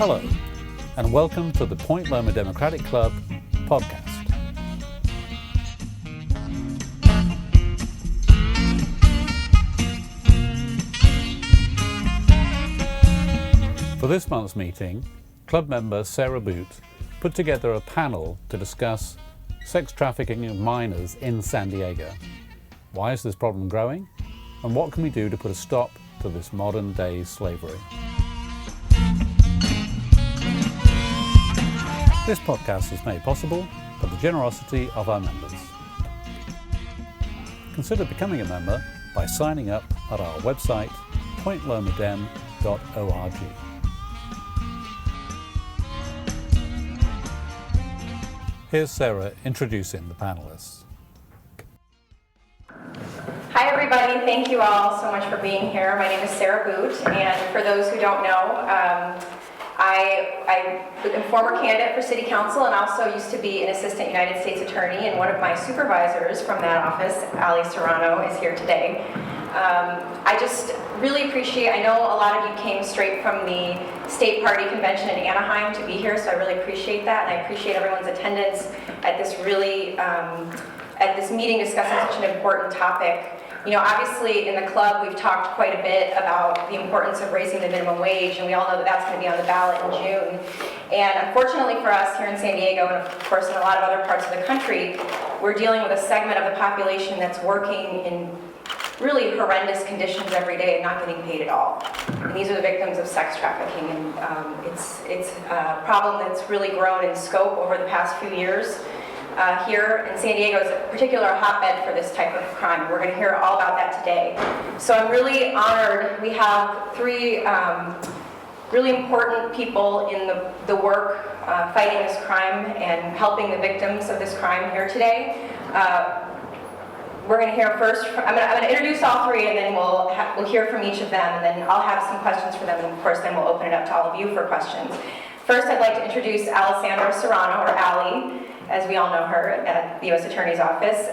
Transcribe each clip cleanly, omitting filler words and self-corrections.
Hello, and welcome to the Point Loma Democratic Club podcast. For this month's meeting, club member Sarah Boot put together a panel to discuss sex trafficking of minors in San Diego. Why is this problem growing? And what can we do to put a stop to this modern-day slavery? This podcast is made possible by the generosity of our members. Consider becoming a member by signing up at our website, pointlomadem.org. Here's Sarah introducing the panelists. Hi everybody, thank you all so much for being here. My name is Sarah Boot, and for those who don't know, I'm a former candidate for City Council and also used to be an Assistant United States Attorney, and one of my supervisors from that office, Ali Serrano, is here today. I just really appreciate, I know a lot of you came straight from the State Party Convention in Anaheim to be here, so I really appreciate that, and I appreciate everyone's attendance at this at this meeting discussing such an important topic. You know, obviously in the club we've talked quite a bit about the importance of raising the minimum wage, and we all know that that's going to be on the ballot in June. And unfortunately for us here in San Diego, and of course in a lot of other parts of the country, we're dealing with a segment of the population that's working in really horrendous conditions every day and not getting paid at all. And these are the victims of sex trafficking, and it's a problem that's really grown in scope over the past few years. Here in San Diego is a particular hotbed for this type of crime. We're going to hear all about that today. So I'm really honored. We have three really important people in the work fighting this crime and helping the victims of this crime here today. We're going to hear first, I'm going to introduce all three, and then we'll hear from each of them, and then I'll have some questions for them, and of course then we'll open it up to all of you for questions. First, I'd like to introduce Alessandra Serrano, or Ali, as we all know her at the U.S. Attorney's Office.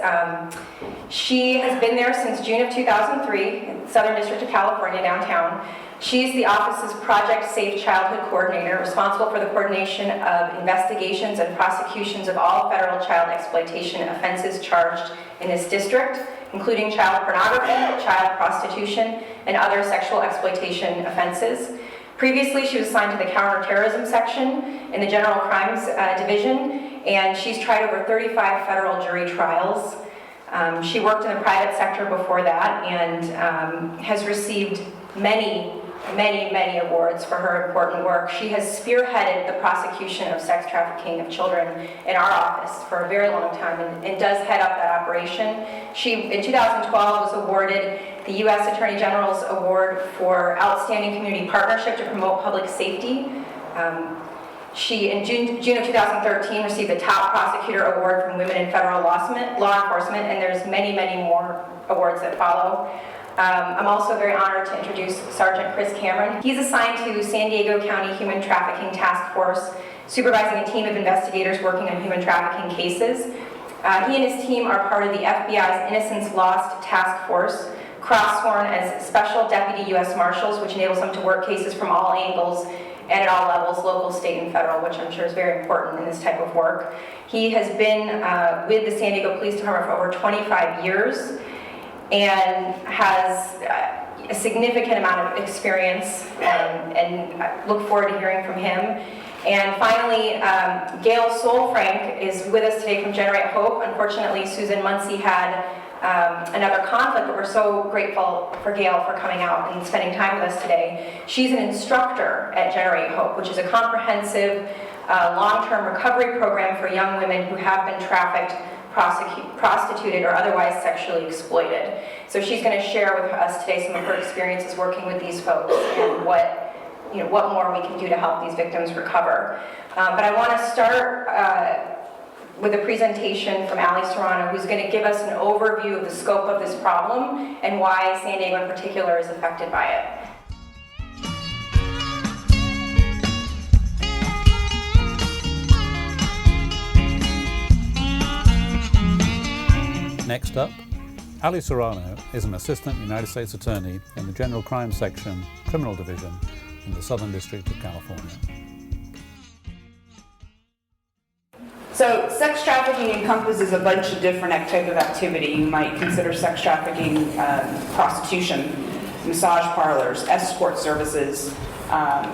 She has been there since June of 2003 in Southern District of California, downtown. She's the office's Project Safe Childhood Coordinator, responsible for the coordination of investigations and prosecutions of all federal child exploitation offenses charged in this district, including child pornography, child prostitution, and other sexual exploitation offenses. Previously, she was assigned to the counterterrorism section in the General Crimes Division, and she's tried over 35 federal jury trials. She worked in the private sector before that and has received many awards for her important work. She has spearheaded the prosecution of sex trafficking of children in our office for a very long time and does head up that operation. She, in 2012, was awarded the U.S. Attorney General's Award for Outstanding Community Partnership to promote public safety. She, in June of 2013, received the Top Prosecutor Award from Women in Federal Law Enforcement, and there's many more awards that follow. I'm also very honored to introduce Sergeant Chris Cameron. He's assigned to San Diego County Human Trafficking Task Force, supervising a team of investigators working on human trafficking cases. He and his team are part of the FBI's Innocence Lost Task Force, cross-sworn as Special Deputy U.S. Marshals, which enables them to work cases from all angles and at all levels, local, state, and federal, which I'm sure is very important in this type of work. He has been with the San Diego Police Department for over 25 years and has a significant amount of experience, and I look forward to hearing from him. And finally, Gail Solfrank is with us today from Generate Hope. Unfortunately, Susan Muncie had another conflict, but we're so grateful for Gail for coming out and spending time with us today. She's an instructor at Generate Hope, which is a comprehensive long-term recovery program for young women who have been trafficked, prostituted, or otherwise sexually exploited. So she's going to share with us today some of her experiences working with these folks and what more we can do to help these victims recover. But I want to start with a presentation from Ali Serrano, who's going to give us an overview of the scope of this problem and why San Diego in particular is affected by it. Next up, Ali Serrano is an Assistant United States Attorney in the General Crimes Section, Criminal Division in the Southern District of California. So sex trafficking encompasses a bunch of different type of activity. You might consider sex trafficking prostitution, massage parlors, escort services.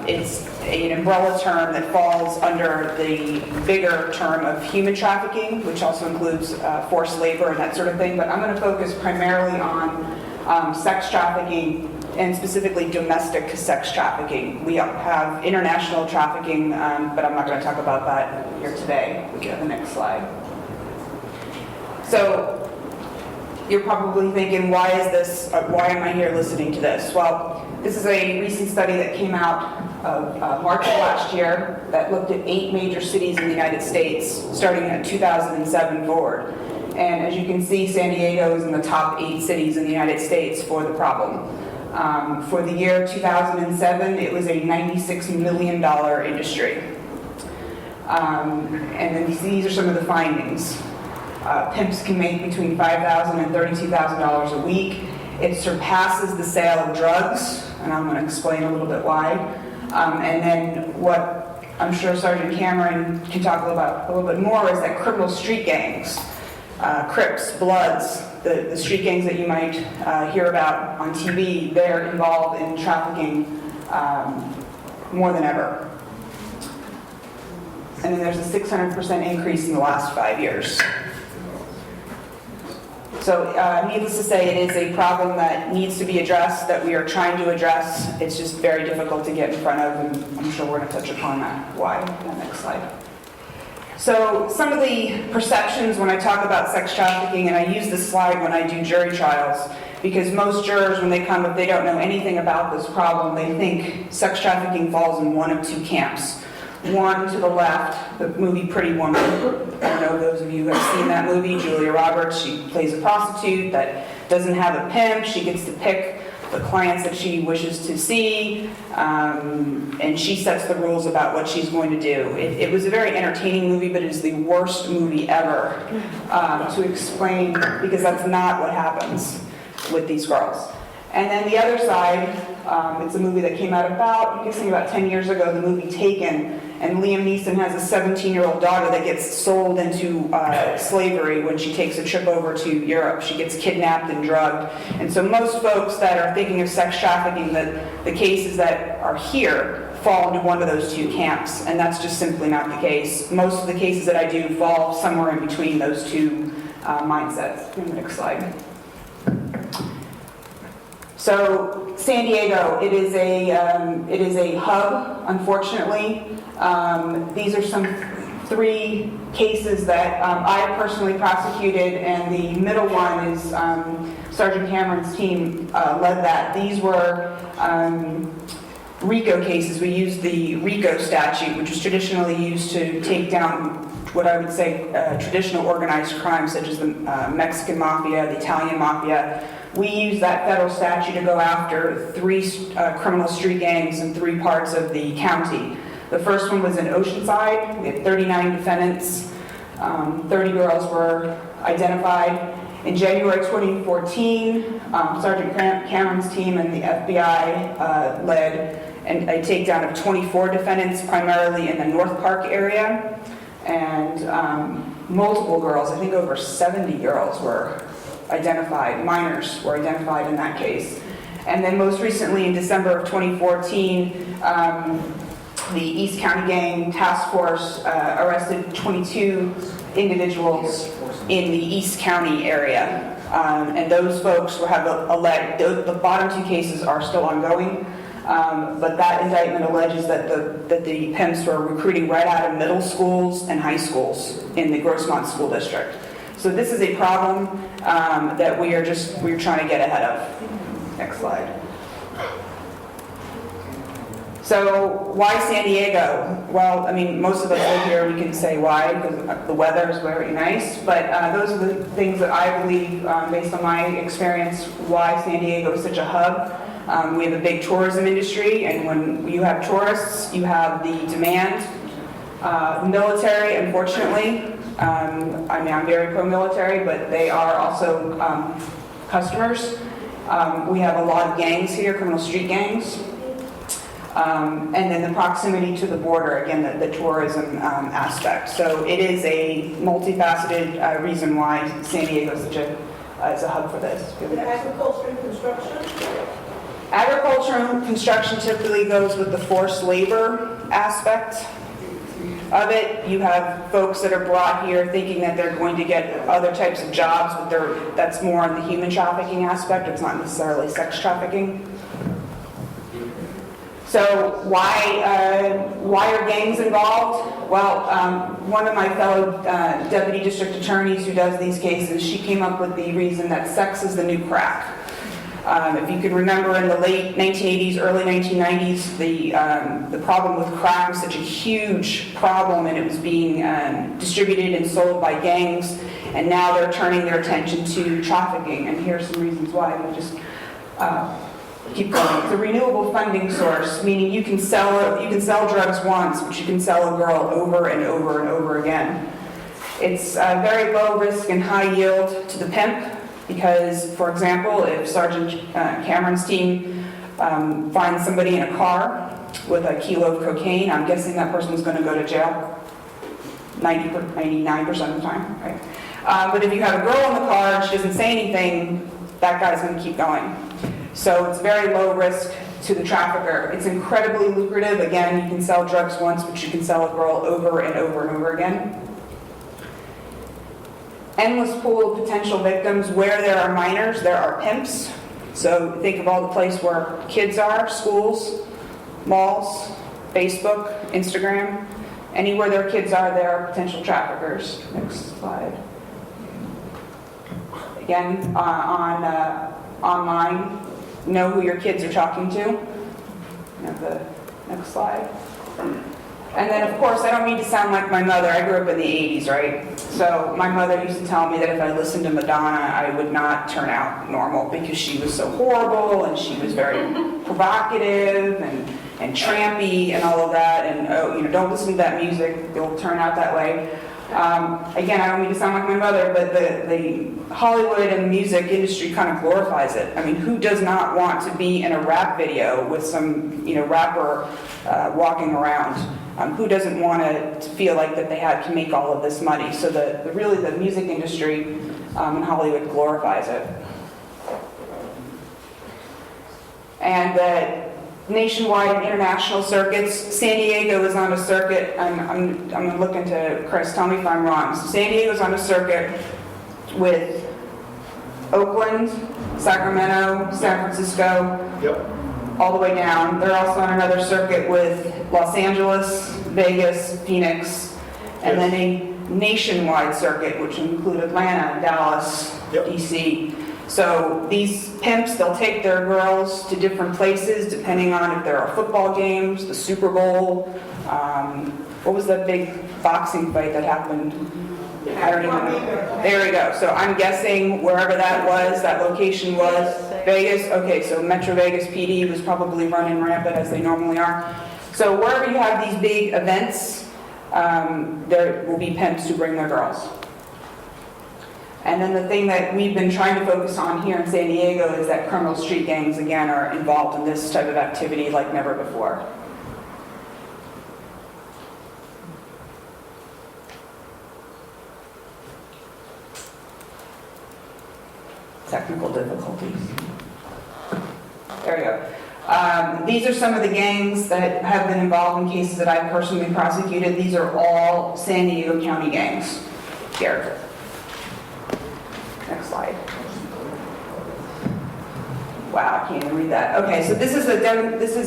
It's an umbrella term that falls under the bigger term of human trafficking, which also includes forced labor and that sort of thing. But I'm going to focus primarily on sex trafficking and specifically domestic sex trafficking. We have international trafficking, but I'm not going to talk about that here today. We can have the next slide. So you're probably thinking, why is this, why am I here listening to this? Well, this is a recent study that came out of March of last year that looked at 8 major cities in the United States, starting at 2007 forward. And as you can see, San Diego is in the top 8 cities in the United States for the problem. For the year 2007, it was a $96 million industry. And then these are some of the findings. Pimps can make between $5,000 and $32,000 a week. It surpasses the sale of drugs, and I'm going to explain a little bit why. And then what I'm sure Sergeant Cameron can talk about a little bit more is that criminal street gangs, Crips, Bloods, the street gangs that you might hear about on TV, they're involved in trafficking more than ever. And then there's a 600% increase in the last 5 years. So needless to say, it is a problem that needs to be addressed, that we are trying to address. It's just very difficult to get in front of, and I'm sure we're going to touch upon that. Why? On the next slide. So some of the perceptions when I talk about sex trafficking, and I use this slide when I do jury trials, because most jurors, when they come, if they don't know anything about this problem, they think sex trafficking falls in one of 2 camps. One to the left, the movie Pretty Woman. I don't know if those of you who have seen that movie. Julia Roberts, she plays a prostitute that doesn't have a pimp. She gets to pick the clients that she wishes to see, and she sets the rules about what she's going to do. It was a very entertaining movie, but it is the worst movie ever to explain, because that's not what happens with these girls. And then the other side, it's a movie that came out about 10 years ago, the movie Taken, and Liam Neeson has a 17-year-old daughter that gets sold into slavery when she takes a trip over to Europe. She gets kidnapped and drugged. And so most folks that are thinking of sex trafficking, the cases that are here fall into one of those 2 camps, and that's just simply not the case. Most of the cases that I do fall somewhere in between those 2 mindsets. In the next slide. So San Diego, it is a hub, unfortunately. These are some 3 cases that I personally prosecuted, and the middle one is Sergeant Cameron's team led that. These were RICO cases. We used the RICO statute, which was traditionally used to take down what I would say traditional organized crimes, such as the Mexican mafia, the Italian mafia. We used that federal statute to go after 3 criminal street gangs in 3 parts of the county. The first one was in Oceanside. We had 39 defendants. 30 girls were identified. In January 2014, Sergeant Cameron's team and the FBI led a takedown of 24 defendants, primarily in the North Park area. And multiple girls, I think over 70 girls were identified, minors were identified in that case. And then most recently in December of 2014, the East County Gang Task Force arrested 22 individuals in the East County area. And those folks have alleged, the bottom 2 cases are still ongoing, but that indictment alleges that the pimps were recruiting right out of middle schools and high schools in the Grossmont School District. So this is a problem that we're trying to get ahead of. Next slide. So why San Diego? Well, I mean, most of us live here, we can say why, because the weather is very nice, but those are the things that I believe, based on my experience, why San Diego is such a hub. We have a big tourism industry, and when you have tourists, you have the demand. Military, unfortunately, I mean, I'm very pro-military, but they are also customers. We have a lot of gangs here, criminal street gangs. And then the proximity to the border, again, the tourism aspect. So it is a multifaceted reason why San Diego is such is a hub for this. Agriculture and construction? Agriculture and construction typically goes with the forced labor aspect of it. You have folks that are brought here thinking that they're going to get other types of jobs, but that's more on the human trafficking aspect. It's not necessarily sex trafficking. So why are gangs involved? Well, one of my fellow deputy district attorneys who does these cases, she came up with the reason that sex is the new crack. If you can remember in the late 1980s, early 1990s, the problem with crack was such a huge problem, and it was being distributed and sold by gangs, and now they're turning their attention to trafficking, and here's some reasons why. We just keep going. It's a renewable funding source, meaning you can sell drugs once, but you can sell a girl over and over and over again. It's very low risk and high yield to the pimp because, for example, if Sergeant Cameron's team finds somebody in a car with a kilo of cocaine, I'm guessing that person's going to go to jail 99% of the time, right? But if you have a girl in the car and she doesn't say anything, that guy's going to keep going. So it's very low risk to the trafficker. It's incredibly lucrative. Again, you can sell drugs once, but you can sell a girl over and over and over again. Endless pool of potential victims. Where there are minors, there are pimps. So think of all the places where kids are, schools, malls, Facebook, Instagram. Anywhere their kids are, there are potential traffickers. Next slide. Again, online, know who your kids are talking to. The next slide. And then, of course, I don't mean to sound like my mother. I grew up in the 80s, right? So my mother used to tell me that if I listened to Madonna, I would not turn out normal because she was so horrible and she was very provocative and trampy and all of that. And, don't listen to that music. You'll turn out that way. Again, I don't mean to sound like my mother, but the Hollywood and music industry kind of glorifies it. I mean, who does not want to be in a rap video with some, rapper walking around? Who doesn't want to feel like that they can make all of this money? So really the music industry in Hollywood glorifies it. And nationwide and international circuits. San Diego is on a circuit. I'm looking to Chris. Tell me if I'm wrong. So San Diego's on a circuit with Oakland, Sacramento, San Francisco, all the way down. They're also on another circuit with Los Angeles, Vegas, Phoenix, and then a nationwide circuit, which include Atlanta, Dallas, DC. So these pimps, they'll take their girls to different places depending on if there are football games, the Super Bowl. What was that big boxing fight that happened? I don't even know. There we go. So I'm guessing wherever that was, that location was Vegas. Okay, so Metro Vegas PD was probably running rampant as they normally are. So wherever you have these big events, there will be pimps who bring their girls. And then the thing that we've been trying to focus on here in San Diego is that criminal street gangs, again, are involved in this type of activity like never before. Technical difficulties. There we go. These are some of the gangs that have been involved in cases that I've personally prosecuted. These are all San Diego County gangs here. Next slide. Wow, I can't even read that. Okay, so this is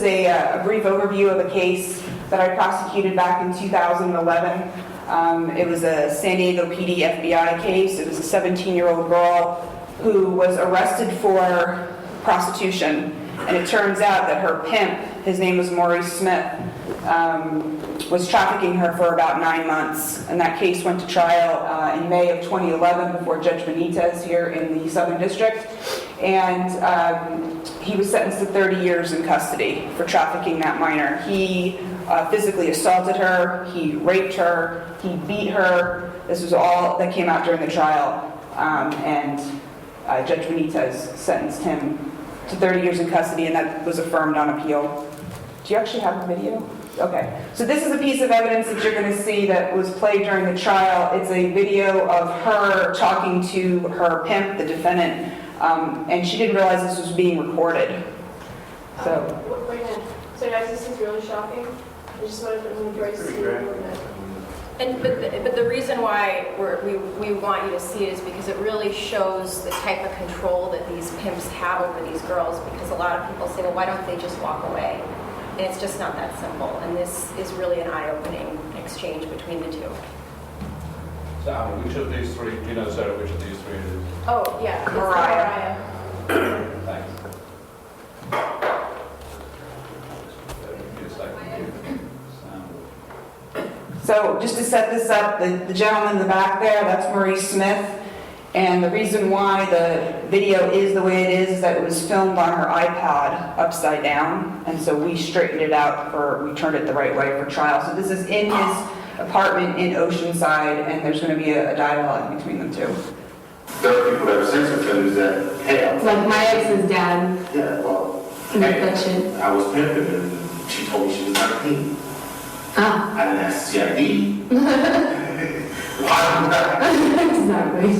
a brief overview of a case that I prosecuted back in 2011. It was a San Diego PD FBI case. It was a 17-year-old girl who was arrested for prostitution, and it turns out that her pimp, his name was Maurice Smith, was trafficking her for about 9 months, and that case went to trial in May of 2011 before Judge Benitez here in the Southern District, and he was sentenced to 30 years in custody for trafficking that minor. He physically assaulted her, he raped her, he beat her. This was all that came out during the trial, and Judge Benitez sentenced him to 30 years in custody, and that was affirmed on appeal Do you actually have the video? Okay. So this is a piece of evidence that you're going to see that was played during the trial. It's a video of her talking to her pimp, the defendant, and she didn't realize this was being recorded. So. Wait a minute. So guys, this is really shocking. I just wanted to enjoy seeing it. But the reason why we want you to see it is because it really shows the type of control that these pimps have over these girls, because a lot of people say, well, why don't they just walk away? And it's just not that simple. And this is really an eye-opening exchange between the two. So, which of these three, do you know, Sarah, which of these three it is? Oh, yeah. It's Mariah. Thanks. So just to set this up, the gentleman in the back there, that's Maurice Smith. And the reason why the video is the way it is that it was filmed on her iPad upside down. And so we straightened it out we turned it the right way for trial. So this is in his apartment in Oceanside, and there's going to be a dialogue between them two. There are people that have sex offenders that, hey, Like my ex's dad. yeah, well, Like that shit. I was pimping and she told me she was 19. Ah. I didn't ask CID. Why would I? Exactly.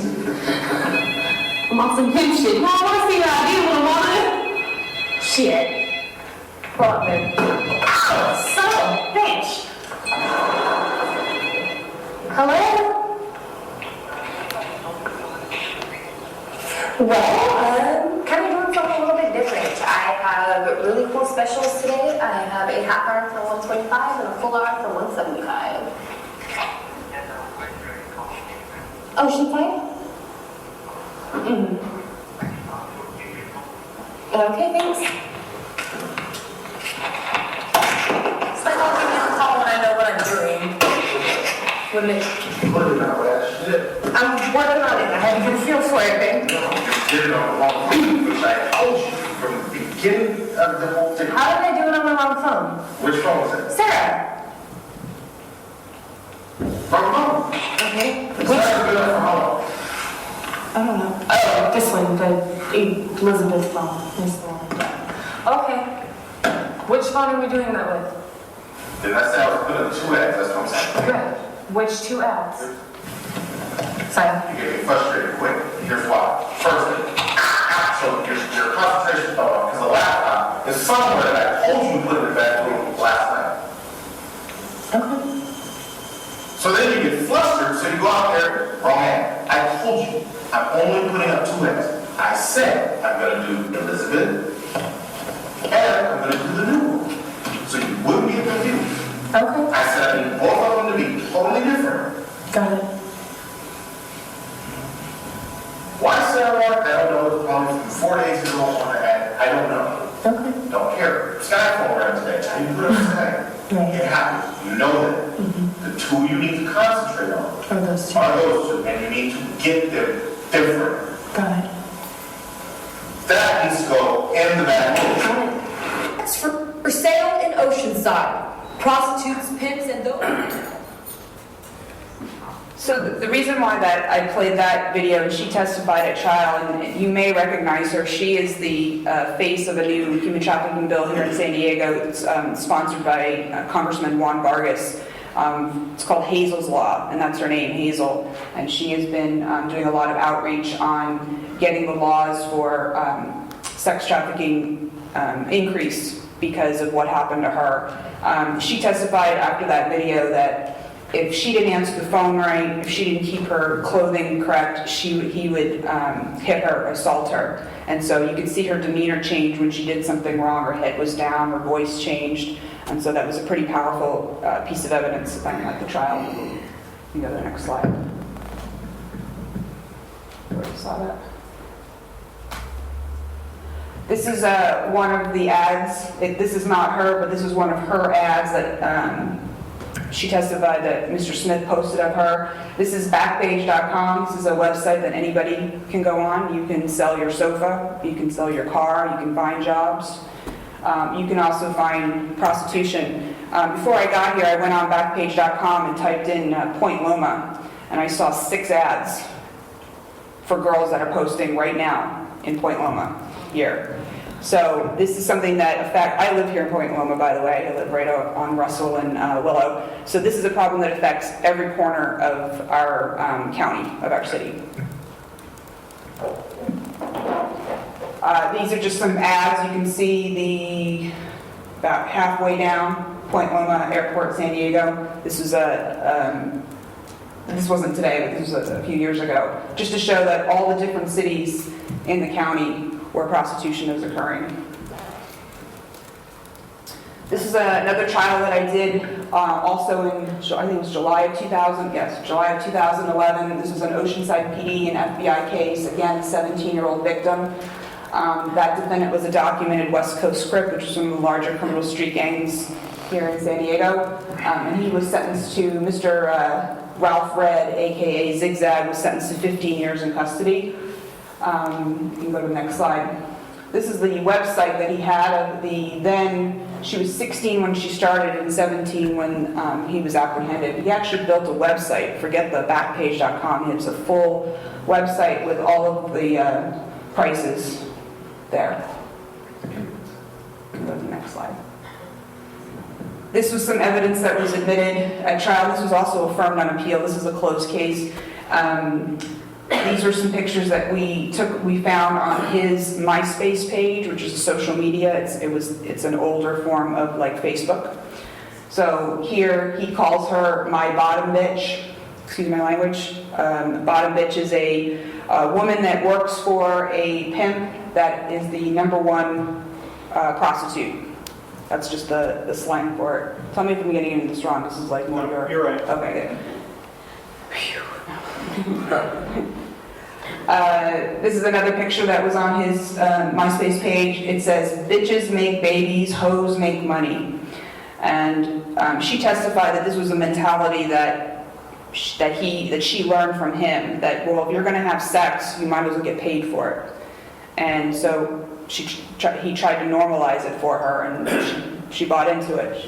I'm on some pimp shit. Mom, I want to see your ID, little mama. Shit. Fuck it. Son of a bitch. Hello? Well, kind of doing something a little bit different. I have really cool specials today. I have a half hour for 125 and a full hour for 175. Ocean fine? Okay, thanks. It's like I'll give you a call when I know what I'm doing. Wouldn't it? Put it out that shit. I'm working on it. I have a good feel for it, babe. You did it on the wrong thing, which I told you from the beginning of the whole thing. How did I do it on the wrong phone? Which phone was it? Sarah. From home. Okay. It's not good enough for home. I don't know. Oh, this one, the Elizabeth phone. This one. Okay. Which phone are we doing that with? Then I said I was putting 2 ads, that's what I'm saying. Good. Which 2 ads? Sorry. You get me frustrated quick. Here's why. First thing, so your concentration fell off because the laptop is somewhere that I told you to put in the back room last night. Okay. So then you get flustered, so you go out there, wrong ad. I told you, I'm only putting up 2 ads. I said I'm going to do Elizabeth, and I'm going to do the new one. So you wouldn't be confused. Okay. I said I need both of them to be totally different. Got it. Why Sarah Mark? I don't know. It's probably from 4 days ago on the ad. I don't know. Okay. Don't care. Skyfall around today. How you put up Sky? It happens. You know that. The 2 you need to concentrate on Are those 2? are those 2, and you need to get them different. Got it. That needs to go in the back room. Got it. It's for sale in Oceanside. Prostitutes, pimps, and those. So the reason why that I played that video, and she testified at trial, and you may recognize her, she is the face of a new human trafficking bill here in San Diego. It's sponsored by Congressman Juan Vargas. It's called Hazel's Law, and that's her name, Hazel. And she has been doing a lot of outreach on getting the laws for sex trafficking increase because of what happened to her. She testified after that video that if she didn't answer the phone right, if she didn't keep her clothing correct, he would hit her, assault her. And so you could see her demeanor change when she did something wrong. Her head was down, her voice changed. And so that was a pretty powerful piece of evidence at the trial. You can go to the next slide. You already saw that. This is one of the ads. This is not her, but this is one of her ads that she testified that Mr. Smith posted of her. This is Backpage.com. This is a website that anybody can go on. You can sell your sofa, you can sell your car, you can find jobs. You can also find prostitution. Before I got here, I went on Backpage.com and typed in Point Loma, and I saw 6 ads for girls that are posting right now in Point Loma here. So this is something that I live here in Point Loma, by the way. I live right on Russell and Willow. So this is a problem that affects every corner of our county, of our city. These are just some ads. You can see about halfway down, Point Loma Airport, San Diego. This wasn't today, but this was a few years ago, just to show that all the different cities in the county where prostitution is occurring. This is another trial that I did also in, I think it was July of 2000, yes, July of 2011. This was an Oceanside PD and FBI case, again, 17-year-old victim. That defendant was a documented West Coast Crip, which is one of the larger criminal street gangs here in San Diego. And he was sentenced to, Mr. Ralph Red, aka Zigzag, was sentenced to 15 years in custody. You can go to the next slide. This is the website that he had of she was 16 when she started and 17 when he was apprehended. He actually built a website, forget the backpage.com, it's a full website with all of the prices there. Go to the next slide. This was some evidence that was admitted at trial. This was also affirmed on appeal. This is a closed case. These were some pictures that we found on his MySpace page, which is a social media. It's an older form of like Facebook. So here he calls her my bottom bitch. Excuse my language. Bottom bitch is a woman that works for a pimp that is the #1 prostitute. That's just the slang for it. Tell me if I'm getting into this wrong. This is like more your... You're right. Okay, good. This is another picture that was on his MySpace page. It says, "Bitches make babies, hoes make money." And she testified that this was a mentality that she learned from him, that, well, if you're going to have sex, you might as well get paid for it. And so he tried to normalize it for her, and she bought into it.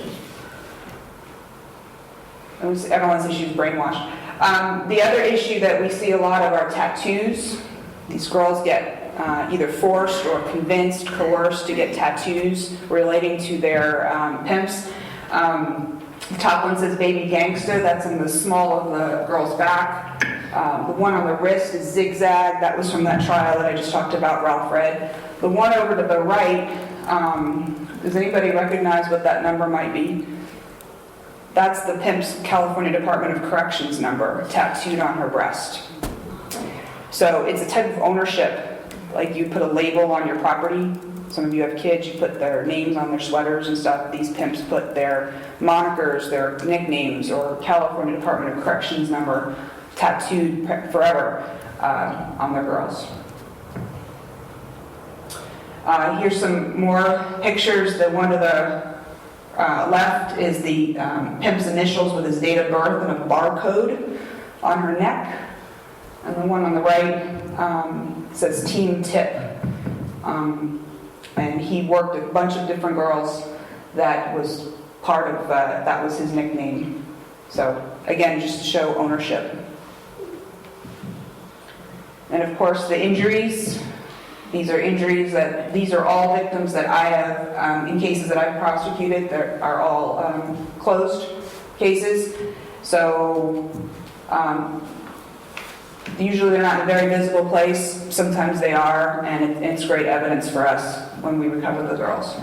Everyone says she was brainwashed. The other issue that we see a lot of are tattoos. These girls get either forced or convinced, coerced to get tattoos relating to their pimps. The top one says "Baby Gangster." That's in the small of the girl's back. The one on the wrist is "Zigzag." That was from that trial that I just talked about, Ralph Red. The one over to the right, does anybody recognize what that number might be? That's the pimp's California Department of Corrections number, tattooed on her breast. So it's a type of ownership, like you put a label on your property. Some of you have kids, you put their names on their sweaters and stuff. These pimps put their monikers, their nicknames, or California Department of Corrections number tattooed forever on their girls. Here's some more pictures. The one to the left is the pimp's initials with his date of birth and a barcode on her neck. And the one on the right says Team Tip. And he worked a bunch of different girls. That was part of, that was his nickname. So again, just to show ownership. And of course the injuries. These are all victims that I have, in cases that I've prosecuted, that are all closed cases. So usually they're not in a very visible place. Sometimes they are, and it's great evidence for us when we recover the girls.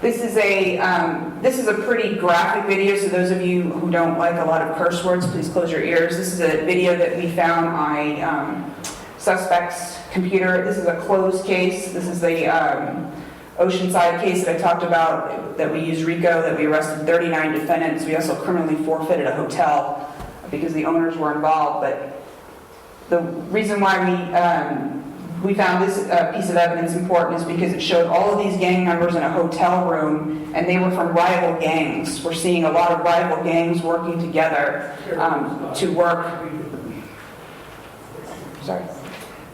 This is a pretty graphic video, so those of you who don't like a lot of curse words, please close your ears. This is a video that we found on a suspect's computer. This is a closed case. This is the Oceanside case that I talked about, that we used RICO, that we arrested 39 defendants. We also criminally forfeited a hotel because the owners were involved. But the reason why we found this piece of evidence important is because it showed all of these gang members in a hotel room, and they were from rival gangs. We're seeing a lot of rival gangs working together to work. Sorry.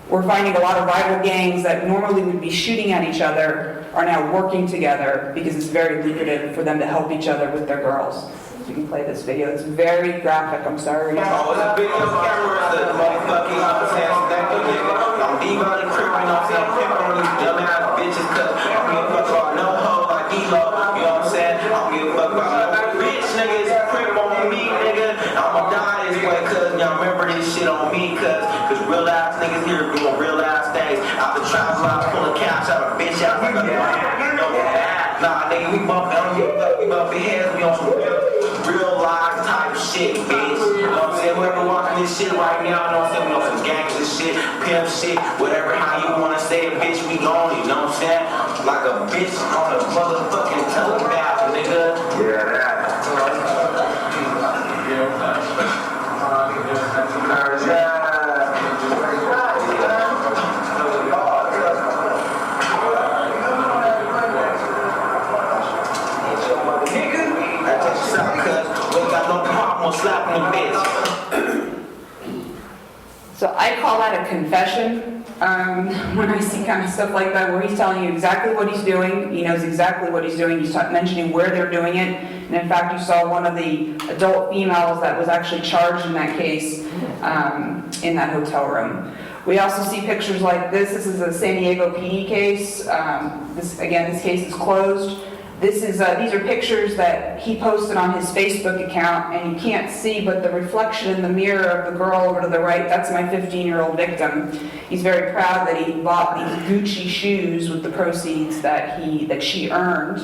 We're finding a lot of rival gangs that normally would be shooting at each other are now working together because it's very lucrative for them to help each other with their girls. So you can play this video. It's very graphic. I'm sorry. Oh, the video cameras, the motherfucking I'm Cause real ass niggas here doing real ass things. Out the trap house, pulling cash out of a bitch out. Nah, nigga, we bumping heads, we on some real live type shit, bitch. You know what I'm saying? Whoever watching this shit right now, you know what I'm saying? We on some gangster shit, pimp shit, whatever, how you wanna say it, bitch, we on it, you know what I'm saying? Like a bitch on a motherfucking telegraph, nigga. Yeah, that. So I call that a confession when I see kind of stuff like that, where he's telling you exactly what he's doing. He knows exactly what he's doing. He's mentioning where they're doing it. And in fact, you saw one of the adult females that was actually charged in that case in that hotel room. We also see pictures like this. This is a San Diego PD case. This case is closed. These are pictures that he posted on his Facebook account, and you can't see, but the reflection in the mirror of the girl over to the right, that's my 15-year-old victim. He's very proud that he bought these Gucci shoes with the proceeds that she earned,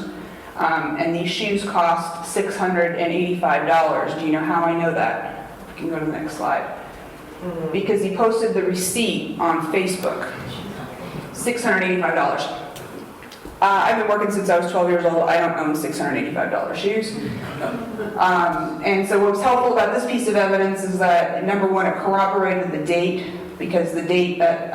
and these shoes cost $685. Do you know how I know that? We can go to the next slide. Because he posted the receipt on Facebook. $685. I've been working since I was 12 years old. I don't own $685 shoes. And so what was helpful about this piece of evidence is that, number one, it corroborated the date, because the date that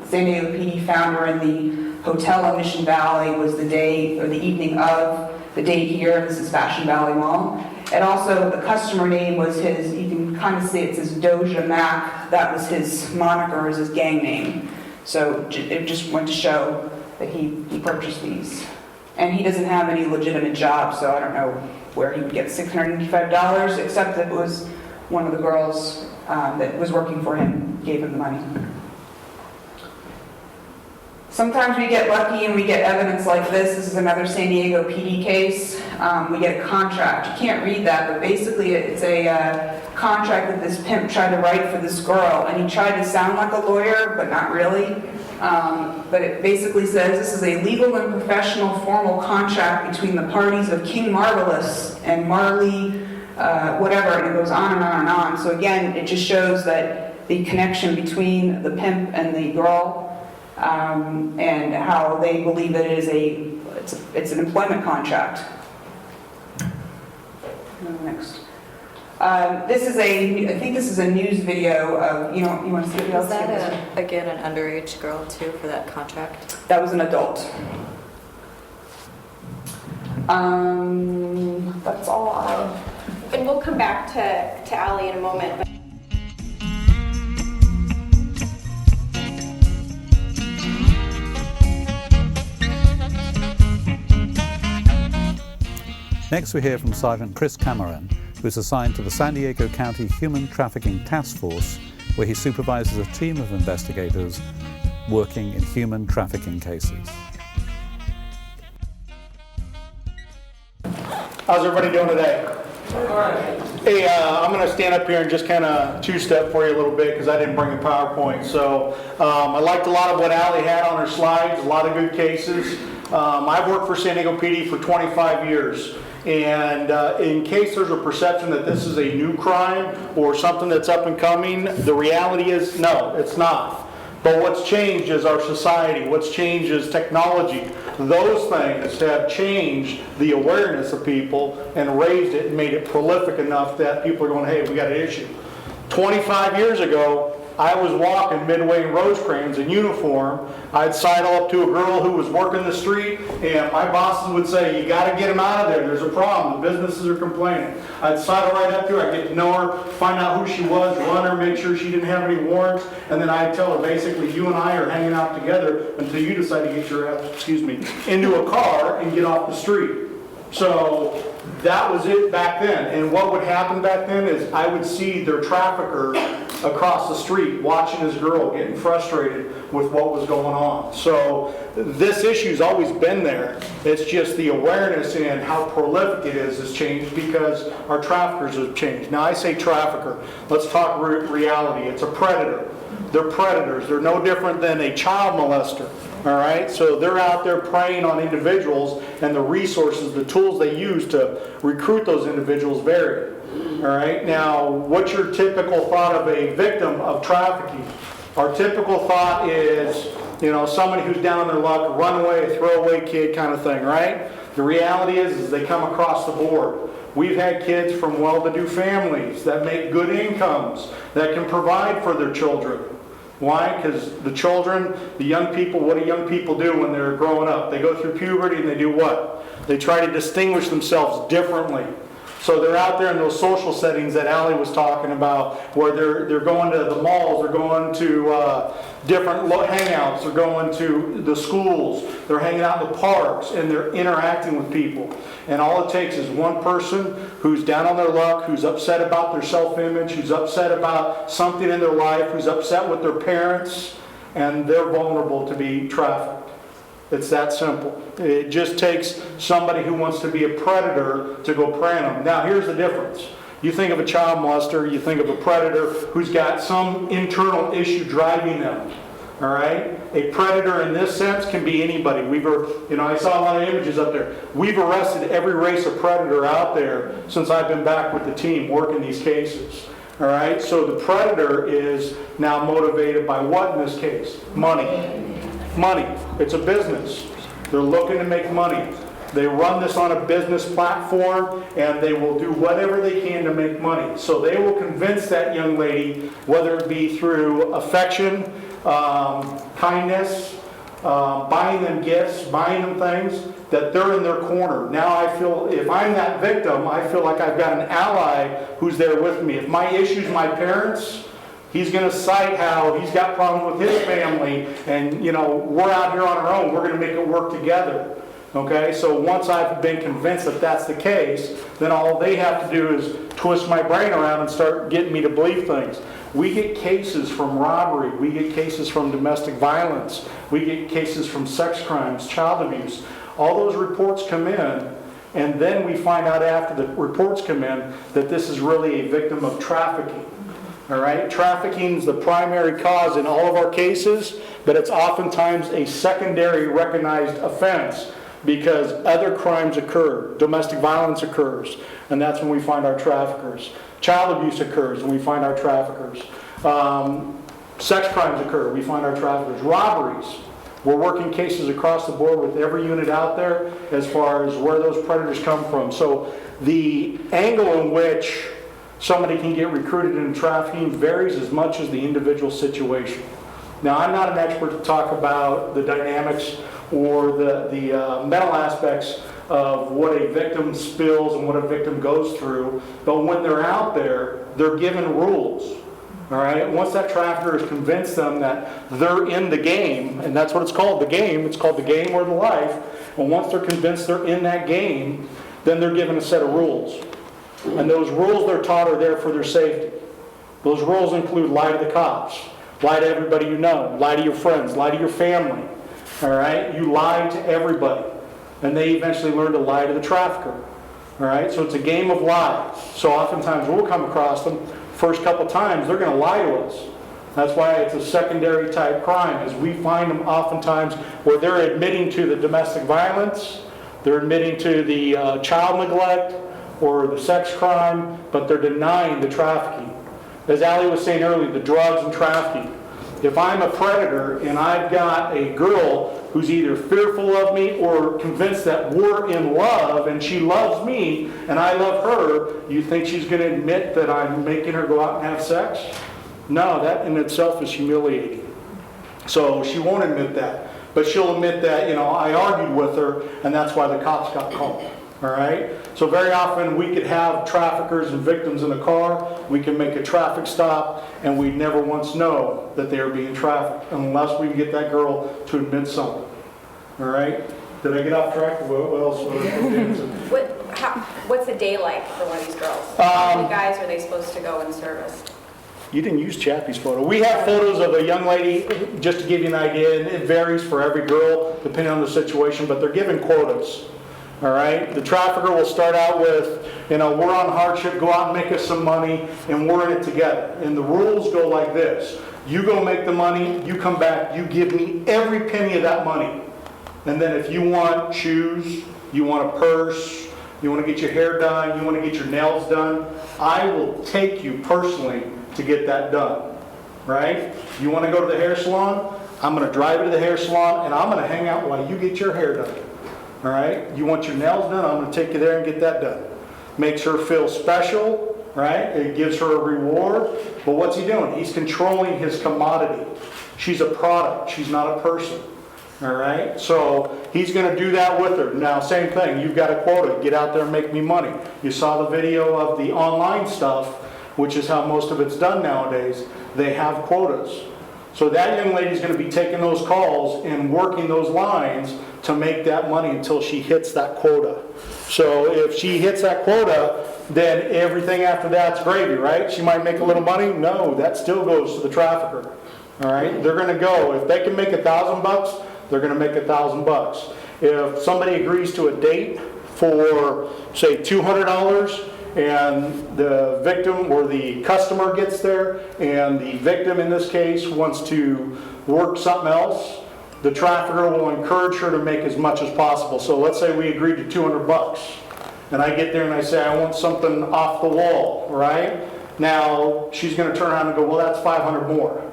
San Diego PD found her in the hotel in Mission Valley was the day, or the evening of the date here. This is Fashion Valley Mall. And also the customer name was his, you can kind of see it says Doja Mac. That was his moniker, his gang name. So it just went to show that he purchased these. And he doesn't have any legitimate job, so I don't know where he would get $685, except that it was one of the girls that was working for him gave him the money. Sometimes we get lucky and we get evidence like this. This is another San Diego PD case. We get a contract. You can't read that, but basically it's a contract that this pimp tried to write for this girl, and he tried to sound like a lawyer, but not really. But it basically says this is a legal and professional formal contract between the parties of King Marvelous and Marley, whatever, and it goes on and on and on. So again, it just shows that the connection between the pimp and the girl, and how they believe that it is it's an employment contract. Next. I think this is a news video of, you want to see what else? Was that again an underage girl too for that contract? That was an adult. That's all I... And we'll come back to Allie in a moment. But Next we hear from Sergeant Chris Cameron, who is assigned to the San Diego County Human Trafficking Task Force, where he supervises a team of investigators working in human trafficking cases. How's everybody doing today? Hey, I'm going to stand up here and just kind of two-step for you a little bit because I didn't bring a PowerPoint. So I liked a lot of what Allie had on her slides, a lot of good cases. I've worked for San Diego PD for 25 years. And in case there's a perception that this is a new crime or something that's up and coming, the reality is no, it's not. But what's changed is our society. What's changed is technology. Those things have changed the awareness of people and raised it and made it prolific enough that people are going, hey, we got an issue. 25 years ago, I was walking Midway and Rosecrans in uniform. I'd sidle up to a girl who was working the street, and my bosses would say, you got to get him out of there. There's a problem. The businesses are complaining. I'd sidle right up to her. I'd get to know her, find out who she was, run her, make sure she didn't have any warrants, and then I'd tell her, basically, you and I are hanging out together until you decide to get your ass, into a car and get off the street. So that was it back then. And what would happen back then is I would see their trafficker across the street watching his girl getting frustrated with what was going on. So this issue's always been there. It's just the awareness and how prolific it is has changed because our traffickers have changed. Now I say trafficker, let's talk reality. It's a predator. They're predators. They're no different than a child molester. All right, so they're out there preying on individuals, and the resources, the tools they use to recruit those individuals vary. All right, now what's your typical thought of a victim of trafficking? Our typical thought is, you know, somebody who's down on their luck, a runaway, a throwaway kid kind of thing, right? The reality is they come across the board. We've had kids from well-to-do families that make good incomes, that can provide for their children. Why? Because the children, the young people, what do young people do when they're growing up? They go through puberty and they do what? They try to distinguish themselves differently. So they're out there in those social settings that Allie was talking about, where they're going to the malls, they're going to different hangouts, they're going to the schools, they're hanging out in the parks, and they're interacting with people. And all it takes is one person who's down on their luck, who's upset about their self-image, who's upset about something in their life, who's upset with their parents, and they're vulnerable to be trafficked. It's that simple. It just takes somebody who wants to be a predator to go prey on them. Now, here's the difference. You think of a child molester, you think of a predator who's got some internal issue driving them. All right? A predator in this sense can be anybody. I saw a lot of images up there. We've arrested every race of predator out there since I've been back with the team working these cases. All right? So the predator is now motivated by what in this case? Money. Money. It's a business. They're looking to make money. They run this on a business platform, and they will do whatever they can to make money. So they will convince that young lady, whether it be through affection, kindness, buying them gifts, buying them things, that they're in their corner. Now I feel, if I'm that victim, I feel like I've got an ally who's there with me. If my issue's my parents, he's going to cite how he's got problems with his family, and we're out here on our own. We're going to make it work together. Okay, so once I've been convinced that that's the case, then all they have to do is twist my brain around and start getting me to believe things. We get cases from robbery. We get cases from domestic violence. We get cases from sex crimes, child abuse. All those reports come in, and then we find out after the reports come in that this is really a victim of trafficking. All right, trafficking is the primary cause in all of our cases, but it's oftentimes a secondary recognized offense because other crimes occur. Domestic violence occurs, and that's when we find our traffickers. Child abuse occurs, and we find our traffickers. Sex crimes occur, we find our traffickers. Robberies. We're working cases across the board with every unit out there as far as where those predators come from. So the angle in which somebody can get recruited into trafficking varies as much as the individual situation. Now, I'm not an expert to talk about the dynamics or the mental aspects of what a victim spills and what a victim goes through, but when they're out there, they're given rules. All right. Once that trafficker has convinced them that they're in the game, and that's what it's called, the game. It's called the game or the life. And once they're convinced they're in that game, then they're given a set of rules. And those rules they're taught are there for their safety. Those rules include lie to the cops, lie to everybody you know, lie to your friends, lie to your family. All right? You lie to everybody. And they eventually learn to lie to the trafficker. All right? So it's a game of lies. So oftentimes we'll come across them, first couple times, they're going to lie to us. That's why it's a secondary type crime, is we find them oftentimes where they're admitting to the domestic violence, they're admitting to the child neglect, or the sex crime, but they're denying the trafficking. As Allie was saying earlier, the drugs and trafficking. If I'm a predator and I've got a girl who's either fearful of me or convinced that we're in love and she loves me and I love her, you think she's going to admit that I'm making her go out and have sex? No, that in itself is humiliating. So she won't admit that. But she'll admit that, I argued with her and that's why the cops got called. All right? So very often we could have traffickers and victims in a car. We can make a traffic stop, and we never once know that they are being trafficked unless we can get that girl to admit something. All right? Did I get off track? What else? What's a day like for one of these girls? How many guys are they supposed to go in service? You didn't use Chappie's photo. We have photos of a young lady, just to give you an idea, and it varies for every girl depending on the situation, but they're given quotas. All right? The trafficker will start out with, we're on hardship, go out and make us some money, and we're in it together. And the rules go like this. You go make the money, you come back, you give me every penny of that money. And then if you want shoes, you want a purse, you want to get your hair done, you want to get your nails done, I will take you personally to get that done. Right? You want to go to the hair salon? I'm going to drive you to the hair salon, and I'm going to hang out while you get your hair done. All right? You want your nails done? I'm going to take you there and get that done. Makes her feel special, right? It gives her a reward. But what's he doing? He's controlling his commodity. She's a product. She's not a person. All right? So he's going to do that with her. Now, same thing. You've got a quota. Get out there and make me money. You saw the video of the online stuff, which is how most of it's done nowadays. They have quotas. So that young lady's going to be taking those calls and working those lines to make that money until she hits that quota. So if she hits that quota, then everything after that's gravy, right? She might make a little money. No, that still goes to the trafficker. All right? They're going to go. If they can make $1,000, they're going to make $1,000. If somebody agrees to a date for, say, $200, and the victim or the customer gets there, and the victim in this case wants to work something else, the trafficker will encourage her to make as much as possible. So let's say we agreed to $200, and I get there and I say I want something off the wall, right? Now she's going to turn around and go, well, that's $500 more.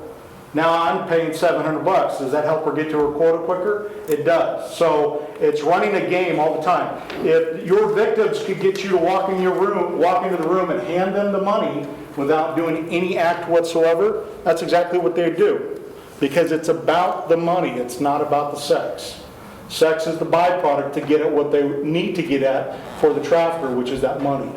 Now I'm paying $700. Does that help her get to her quota quicker? It does. So it's running a game all the time. If your victims could get you to walk into the room and hand them the money without doing any act whatsoever, that's exactly what they do. Because it's about the money. It's not about the sex. Sex is the byproduct to get at what they need to get at for the trafficker, which is that money.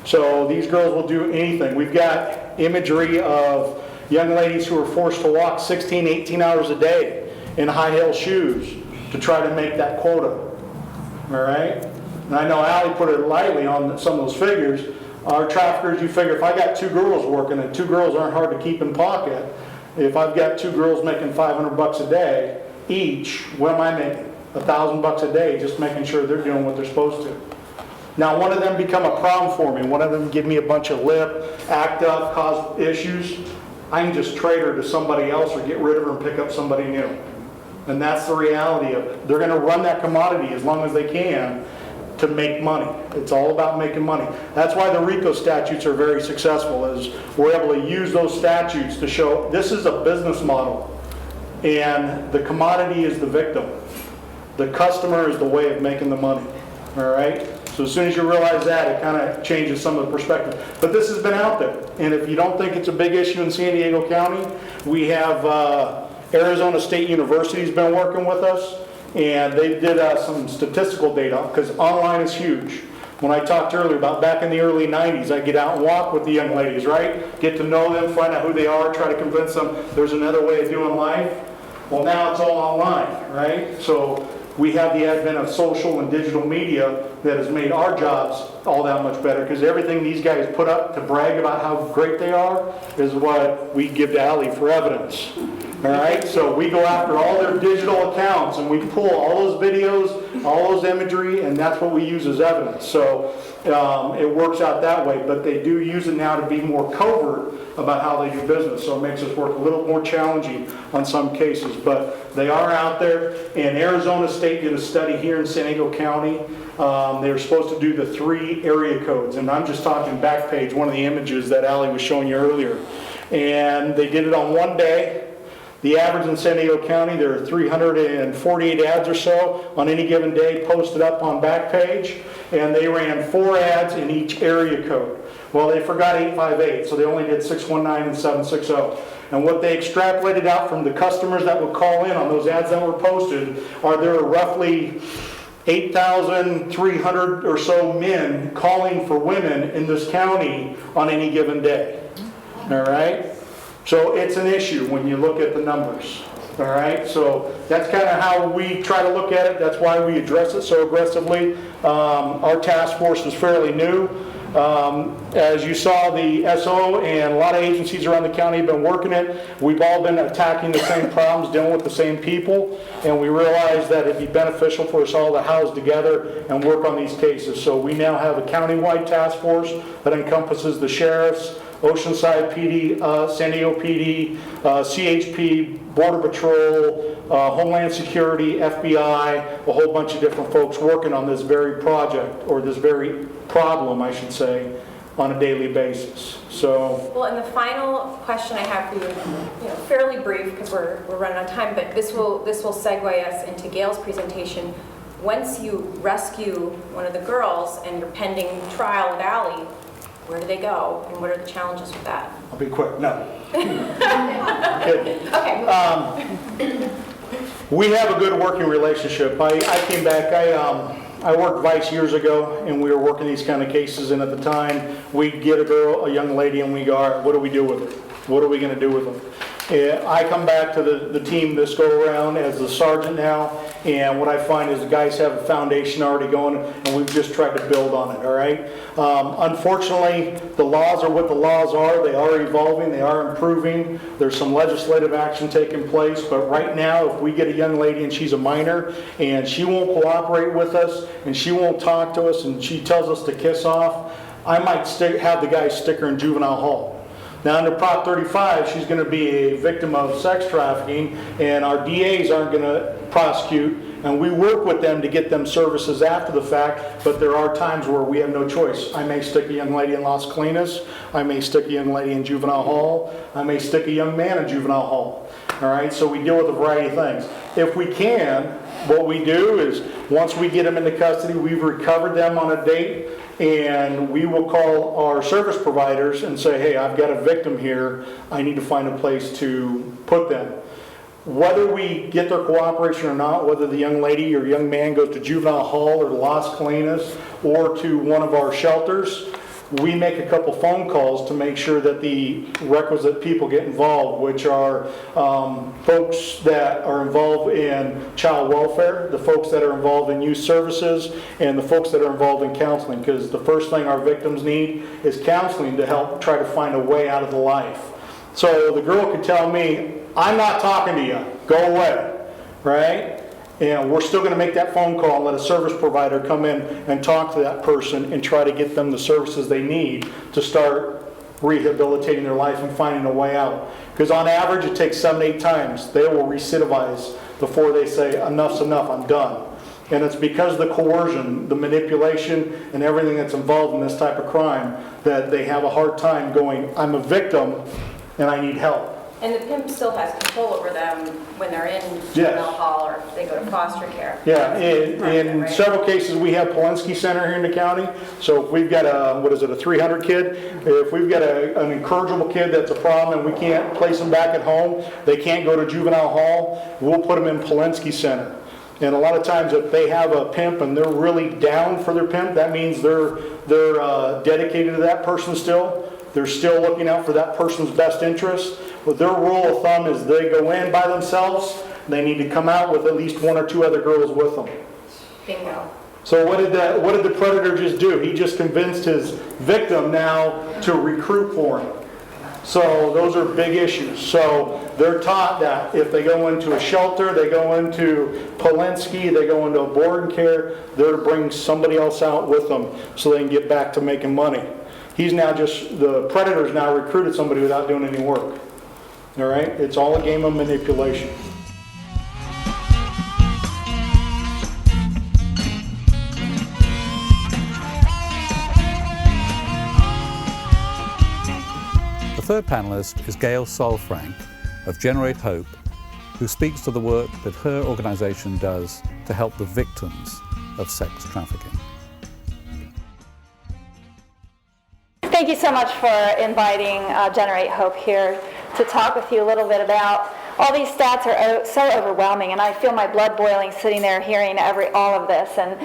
So these girls will do anything. We've got imagery of young ladies who are forced to walk 16, 18 hours a day in high-heel shoes to try to make that quota. All right? And I know Allie put it lightly on some of those figures. Our traffickers, you figure if I got 2 girls working, and 2 girls aren't hard to keep in pocket, if I've got 2 girls making $500 a day each, what am I making? $1,000 a day just making sure they're doing what they're supposed to. Now, one of them become a problem for me. One of them give me a bunch of lip, act up, cause issues. I can just trade her to somebody else or get rid of her and pick up somebody new. And that's the reality of it. They're going to run that commodity as long as they can to make money. It's all about making money. That's why the RICO statutes are very successful, is we're able to use those statutes to show this is a business model and the commodity is the victim. The customer is the way of making the money. All right? So as soon as you realize that, it kind of changes some of the perspective. But this has been out there. And if you don't think it's a big issue in San Diego County, we have Arizona State University's been working with us. And they did some statistical data, because online is huge. When I talked earlier about back in the early 90s, I'd get out and walk with the young ladies, right? Get to know them, find out who they are, try to convince them there's another way of doing life. Well, now it's all online, right? So we have the advent of social and digital media that has made our jobs all that much better, because everything these guys put up to brag about how great they are is what we give to Allie for evidence. All right, so we go after all their digital accounts and we pull all those videos, all those imagery, and that's what we use as evidence. So it works out that way, but they do use it now to be more covert about how they do business. So it makes us work a little more challenging on some cases, but they are out there. And Arizona State did a study here in San Diego County. They were supposed to do the 3 area codes, and I'm just talking back page, one of the images that Allie was showing you earlier. And they did it on one day. The average in San Diego County, there are 348 ads or so on any given day posted up on Backpage, and they ran 4 ads in each area code. Well, they forgot 858, so they only did 619 and 760. And what they extrapolated out from the customers that would call in on those ads that were posted are there are roughly 8,300 or so men calling for women in this county on any given day. All right? So it's an issue when you look at the numbers. All right? So that's kind of how we try to look at it. That's why we address it so aggressively. Our task force is fairly new. As you saw, the SO and a lot of agencies around the county have been working it. We've all been attacking the same problems, dealing with the same people, and we realized that it'd be beneficial for us all to house together and work on these cases. So we now have a county-wide task force that encompasses the sheriffs, Oceanside PD, San Diego PD, CHP, Border Patrol, Homeland Security, FBI, a whole bunch of different folks working on this very project, or this very problem, I should say, on a daily basis. So, Well, and the final question I have for you, fairly brief because we're running out of time, but this will segue us into Gail's presentation. Once you rescue one of the girls and you're pending trial with Allie, where do they go, and what are the challenges with that? I'll be quick. No. Okay. We have a good working relationship. I came back, I worked Vice years ago, and we were working these kind of cases, and at the time, we'd get a girl, a young lady, and we go, all right, what do we do with her? What are we going to do with them? I come back to the team this go around as the sergeant now, and what I find is the guys have a foundation already going, and we've just tried to build on it, all right? Unfortunately, the laws are what the laws are. They are evolving. They are improving. There's some legislative action taking place, but right now, if we get a young lady and she's a minor, and she won't cooperate with us, and she won't talk to us, and she tells us to kiss off, I might have the guy stick her in juvenile hall. Now, under Prop 35, she's going to be a victim of sex trafficking, and our DAs aren't going to prosecute, and we work with them to get them services after the fact, but there are times where we have no choice. I may stick a young lady in Las Colinas, I may stick a young lady in juvenile hall, I may stick a young man in juvenile hall. All right, so we deal with a variety of things. If we can, what we do is, once we get them into custody, we've recovered them on a date, and we will call our service providers and say, hey, I've got a victim here, I need to find a place to put them. Whether we get their cooperation or not, whether the young lady or young man goes to juvenile hall or to Las Colinas or to one of our shelters, we make a couple phone calls to make sure that the requisite people get involved, which are folks that are involved in child welfare, the folks that are involved in youth services, and the folks that are involved in counseling, because the first thing our victims need is counseling to help try to find a way out of the life. So the girl could tell me, I'm not talking to you, go away, right? And we're still going to make that phone call and let a service provider come in and talk to that person and try to get them the services they need to start rehabilitating their life and finding a way out. Because on average, it takes 7 to 8 times. They will recidivize before they say, enough's enough, I'm done. And it's because of the coercion, the manipulation, and everything that's involved in this type of crime that they have a hard time going, I'm a victim and I need help. And the pimp still has control over them when they're in juvenile hall or if they go to foster care. Yeah, in several cases we have Polinsky Center here in the county. So if we've got a 300 kid, if we've got an incorrigible kid that's a problem and we can't place them back at home, they can't go to juvenile hall, we'll put them in Polinsky Center. And a lot of times if they have a pimp and they're really down for their pimp, that means they're dedicated to that person still. They're still looking out for that person's best interest. But their rule of thumb is they go in by themselves, they need to come out with at least 1 or 2 other girls with them. Bingo. So what did the predator just do? He just convinced his victim now to recruit for him. So those are big issues. So they're taught that if they go into a shelter, they go into Polinsky, they go into a board and care, they're to bring somebody else out with them so they can get back to making money. The predator's now recruited somebody without doing any work. All right? It's all a game of manipulation. The third panelist is Gail Solfrank of Generate Hope, who speaks to the work that her organization does to help the victims of sex trafficking. Thank you so much for inviting Generate Hope here to talk with you a little bit about all these stats are so overwhelming, and I feel my blood boiling sitting there hearing all of this and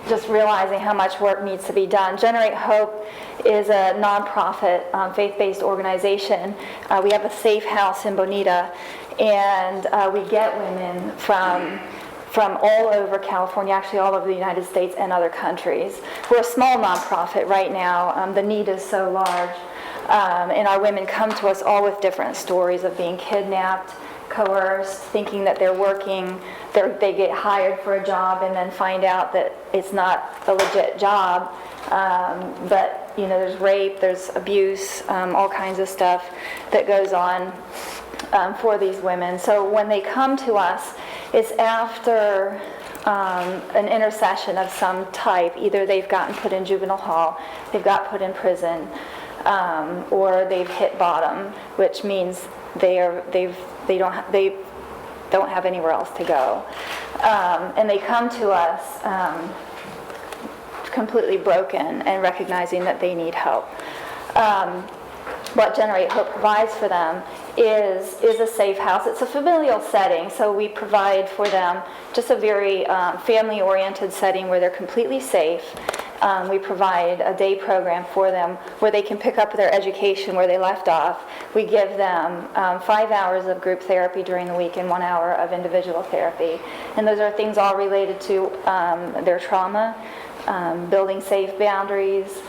just realizing how much work needs to be done. Generate Hope is a nonprofit, faith-based organization. We have a safe house in Bonita, and we get women from from all over California, actually all over the United States and other countries. We're a small nonprofit right now. The need is so large. And our women come to us all with different stories of being kidnapped, coerced, thinking that they're working, they get hired for a job and then find out that it's not a legit job. But there's rape, there's abuse, all kinds of stuff that goes on for these women. So when they come to us, it's after an intercession of some type. Either they've gotten put in juvenile hall, they've got put in prison, or they've hit bottom, which means they don't have anywhere else to go, and they come to us completely broken and recognizing that they need help. What Generate Hope provides for them is a safe house. It's a familial setting, so we provide for them just a very family-oriented setting where they're completely safe. We provide a day program for them where they can pick up their education where they left off. We give them 5 hours of group therapy during the week and 1 hour of individual therapy. And those are things all related to their trauma, building safe boundaries,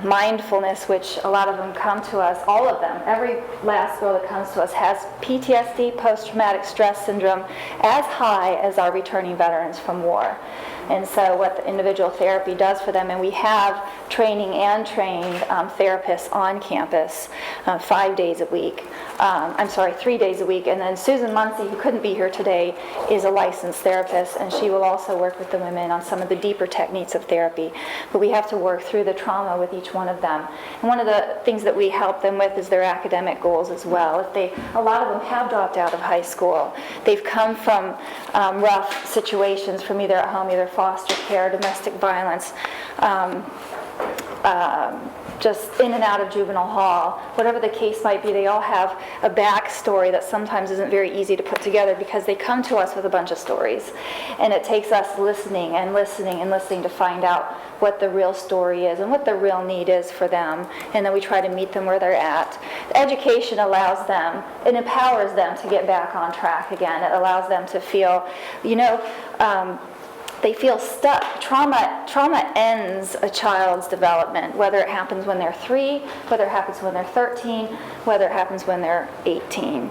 mindfulness, which a lot of them come to us, all of them, every last girl that comes to us has PTSD, post-traumatic stress syndrome, as high as our returning veterans from war. And so what the individual therapy does for them, and we have training and trained therapists on campus 5 days a week. 3 days a week. And then Susan Muncie, who couldn't be here today, is a licensed therapist, and she will also work with the women on some of the deeper techniques of therapy. But we have to work through the trauma with each one of them. And one of the things that we help them with is their academic goals as well. A lot of them have dropped out of high school. They've come from rough situations, from either at home, either foster care, domestic violence, just in and out of juvenile hall. Whatever the case might be, they all have a backstory that sometimes isn't very easy to put together because they come to us with a bunch of stories. And it takes us listening and listening and listening to find out what the real story is and what the real need is for them. And then we try to meet them where they're at. Education allows them, it empowers them to get back on track again. It allows them to feel, they feel stuck. Trauma ends a child's development, whether it happens when they're 3, whether it happens when they're 13, whether it happens when they're 18.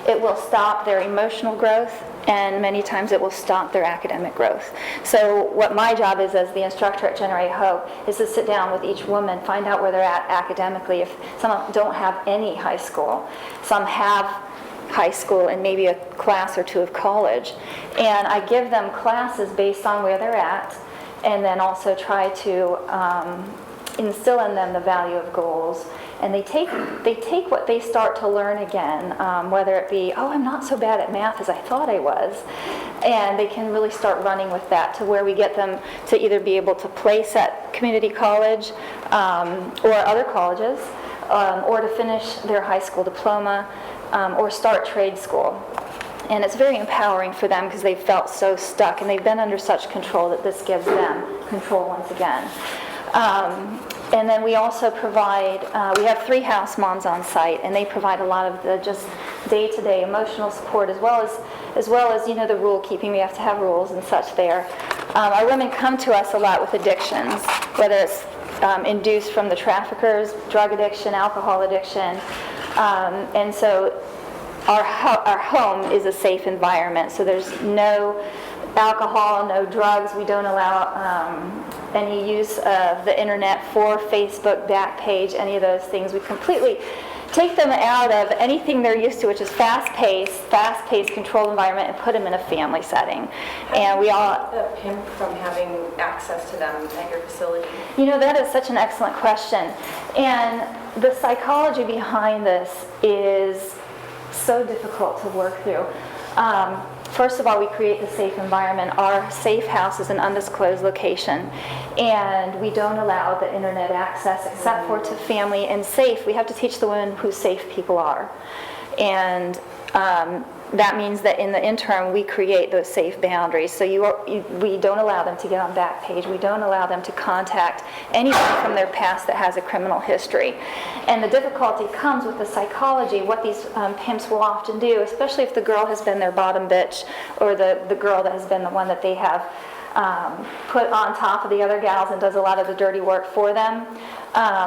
It will stop their emotional growth, and many times it will stop their academic growth. So what my job is as the instructor at Generate Hope is to sit down with each woman, find out where they're at academically. If some of them don't have any high school, some have high school and maybe a class or two of college. And I give them classes based on where they're at, and then also try to instill in them the value of goals. And they take what they start to learn again, whether it be, I'm not so bad at math as I thought I was. And they can really start running with that to where we get them to either be able to place at community college or other colleges, or to finish their high school diploma, or start trade school. And it's very empowering for them because they've felt so stuck and they've been under such control that this gives them control once again. And then we also provide, we have 3 house moms on site, and they provide a lot of the just day-to-day emotional support as well as the rule keeping. We have to have rules and such there. Our women come to us a lot with addictions, whether it's induced from the traffickers, drug addiction, alcohol addiction. And so our home is a safe environment. So there's no alcohol, no drugs. We don't allow any use of the internet for Facebook, Backpage, any of those things. We completely take them out of anything they're used to, which is fast-paced, controlled environment, and put them in a family setting. And we all him from having access to them at your facility. That is such an excellent question. And the psychology behind this is so difficult to work through. First of all, we create the safe environment. Our safe house is an undisclosed location, and we don't allow the internet access except for to family and safe. We have to teach the women who safe people are. And that means that in the interim, we create those safe boundaries. So we don't allow them to get on Backpage. We don't allow them to contact anyone from their past that has a criminal history. And the difficulty comes with the psychology. What these pimps will often do, especially if the girl has been their bottom bitch, or the girl that has been the one that they have put on top of the other gals and does a lot of the dirty work for them,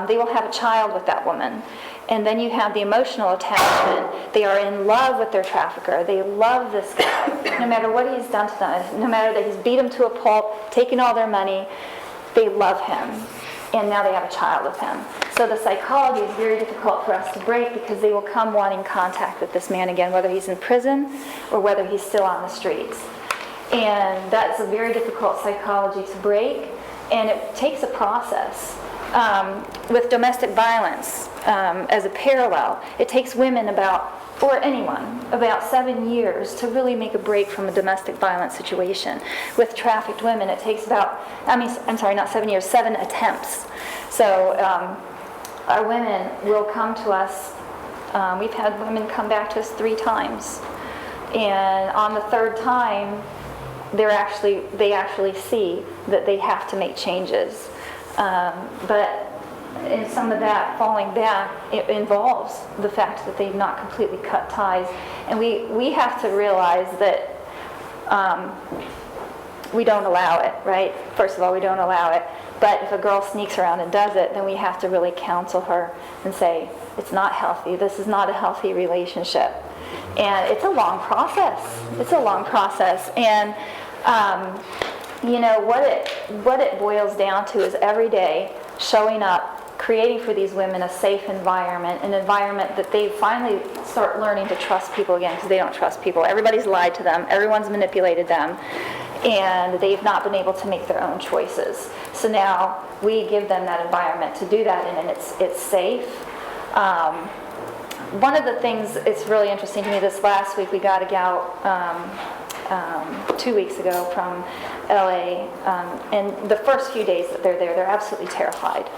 they will have a child with that woman. And then you have the emotional attachment. They are in love with their trafficker. They love this guy, no matter what he's done to them, no matter that he's beat them to a pulp, taken all their money, they love him. And now they have a child with him. So the psychology is very difficult for us to break, because they will come wanting contact with this man again, whether he's in prison or whether he's still on the streets. And that's a very difficult psychology to break, and it takes a process. With domestic violence, as a parallel, it takes women or anyone, about 7 years to really make a break from a domestic violence situation. With trafficked women, it takes about, not 7 years, 7 attempts. So our women will come to us. We've had women come back to us 3 times. And on the 3rd time, they actually see that they have to make changes. But in some of that falling back, it involves the fact that they've not completely cut ties. And we have to realize that we don't allow it, right? First of all, we don't allow it. But if a girl sneaks around and does it, then we have to really counsel her and say, it's not healthy. This is not a healthy relationship. And it's a long process. It's a long process. And what it boils down to is every day showing up, creating for these women a safe environment, an environment that they finally start learning to trust people again, because they don't trust people. Everybody's lied to them. Everyone's manipulated them. And they've not been able to make their own choices. So now we give them that environment to do that in, and it's safe. One of the things, it's really interesting to me, this last week we got a gal 2 weeks ago from LA, and the first few days that they're there, they're absolutely terrified.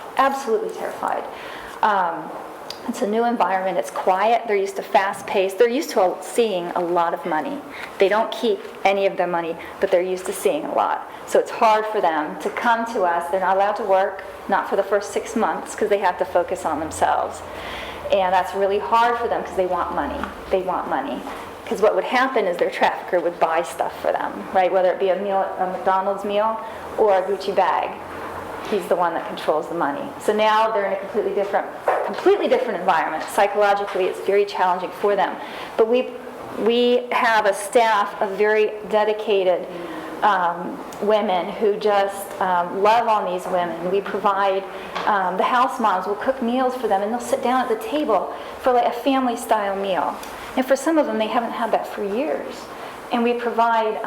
It's a new environment, it's quiet, they're used to fast pace, they're used to seeing a lot of money. They don't keep any of their money, but they're used to seeing a lot. So it's hard for them to come to us. They're not allowed to work, not for the first 6 months, because they have to focus on themselves. And that's really hard for them because they want money. Because what would happen is their trafficker would buy stuff for them, right? Whether it be a McDonald's meal or a Gucci bag. He's the one that controls the money. So now they're in a completely different environment. Psychologically, it's very challenging for them. But we have a staff of very dedicated women who just love on these women. We provide, the house moms will cook meals for them, and they'll sit down at the table for like a family-style meal. And for some of them, they haven't had that for years. And we provide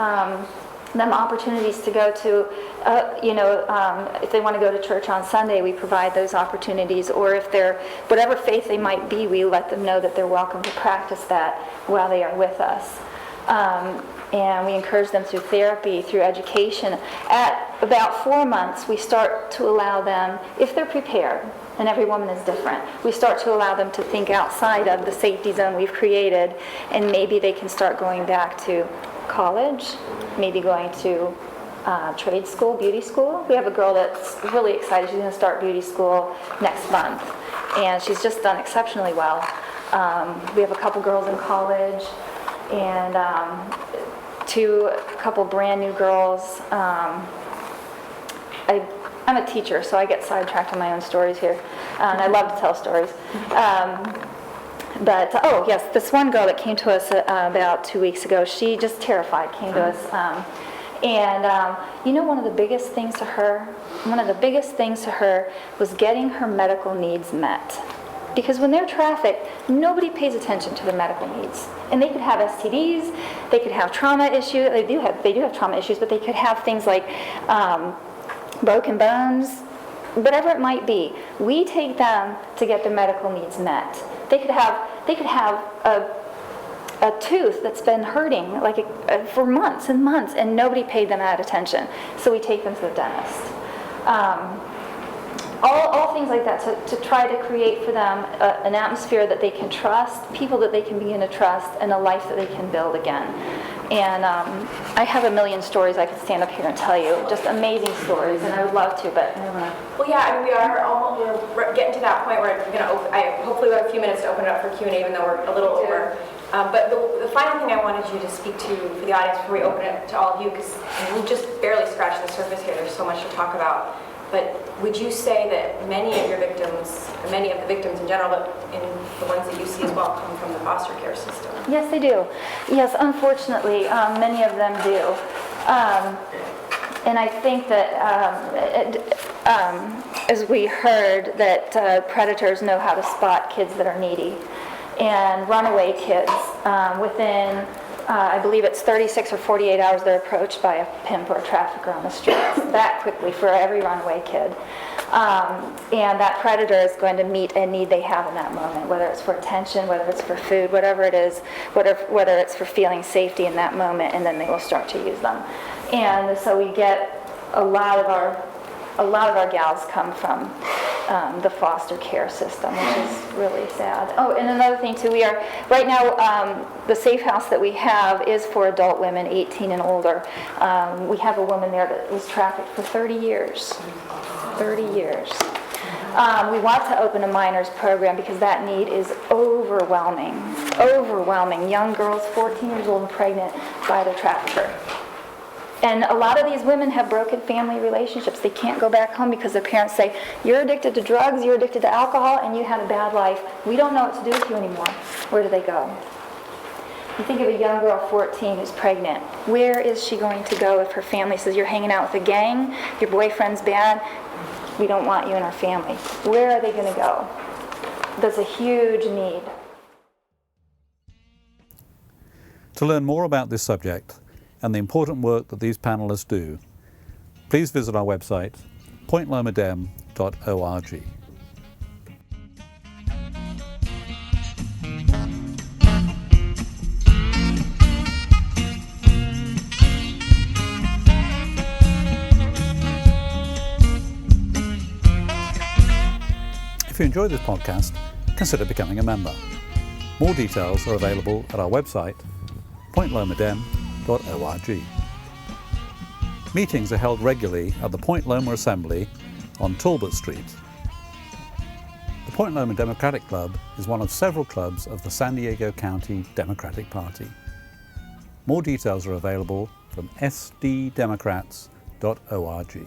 them opportunities to go to, if they want to go to church on Sunday, we provide those opportunities. Or if they're, whatever faith they might be, we let them know that they're welcome to practice that while they are with us. And we encourage them through therapy, through education. At about 4 months, we start to allow them, if they're prepared, and every woman is different, we start to allow them to think outside of the safety zone we've created, and maybe they can start going back to college, maybe going to trade school, beauty school. We have a girl that's really excited. She's going to start beauty school next month, and she's just done exceptionally well. We have a couple girls in college, and a couple brand new girls. I'm a teacher, so I get sidetracked on my own stories here, and I love to tell stories. This one girl that came to us about 2 weeks ago, she just terrified, came to us. One of the biggest things to her was getting her medical needs met. Because when they're trafficked, nobody pays attention to their medical needs. And they could have STDs, they could have trauma issues, they do have trauma issues, but they could have things like broken bones, whatever it might be. We take them to get their medical needs met. They could have a tooth that's been hurting for months and months, and nobody paid them that attention. So we take them to the dentist. all things like that to try to create for them an atmosphere that they can trust, people that they can begin to trust, and a life that they can build again. And I have a million stories I could stand up here and tell you, just amazing stories, and I would love to, but I don't know. Well, yeah, I mean, we are almost, we're getting to that point where hopefully we have a few minutes to open it up for Q&A, even though we're a little over. But the final thing I wanted you to speak to for the audience before we open it to all of you, because we've just barely scratched the surface here, there's so much to talk about. But would you say that many of the victims in general, but in the ones that you see as well, come from the foster care system? Yes, they do. Yes, unfortunately, many of them do. And I think that, as we heard, that predators know how to spot kids that are needy. And runaway kids, within, I believe it's 36 or 48 hours, they're approached by a pimp or a trafficker on the streets, that quickly for every runaway kid. And that predator is going to meet a need they have in that moment, whether it's for attention, whether it's for food, whatever it is, whether it's for feeling safety in that moment, and then they will start to use them. And so we get a lot of our gals come from the foster care system, which is really sad. Oh, and another thing too, we are, right now, the safe house that we have is for adult women 18 and older. We have a woman there that was trafficked for 30 years. 30 years. We want to open a minors program because that need is overwhelming. Overwhelming. Young girls, 14 years old and pregnant by the trafficker. And a lot of these women have broken family relationships. They can't go back home because their parents say, you're addicted to drugs, you're addicted to alcohol, and you had a bad life. We don't know what to do with you anymore. Where do they go? You think of a young girl, 14, who's pregnant. Where is she going to go if her family says, you're hanging out with a gang, your boyfriend's bad, we don't want you in our family? Where are they going to go? There's a huge need. To learn more about this subject and the important work that these panelists do, please visit our website, pointlomadem.org. If you enjoyed this podcast, consider becoming a member. More details are available at our website, pointlomadem.org. Meetings are held regularly at the Point Loma Assembly on Talbot Street. The Point Loma Democratic Club is one of several clubs of the San Diego County Democratic Party. More details are available from sddemocrats.org.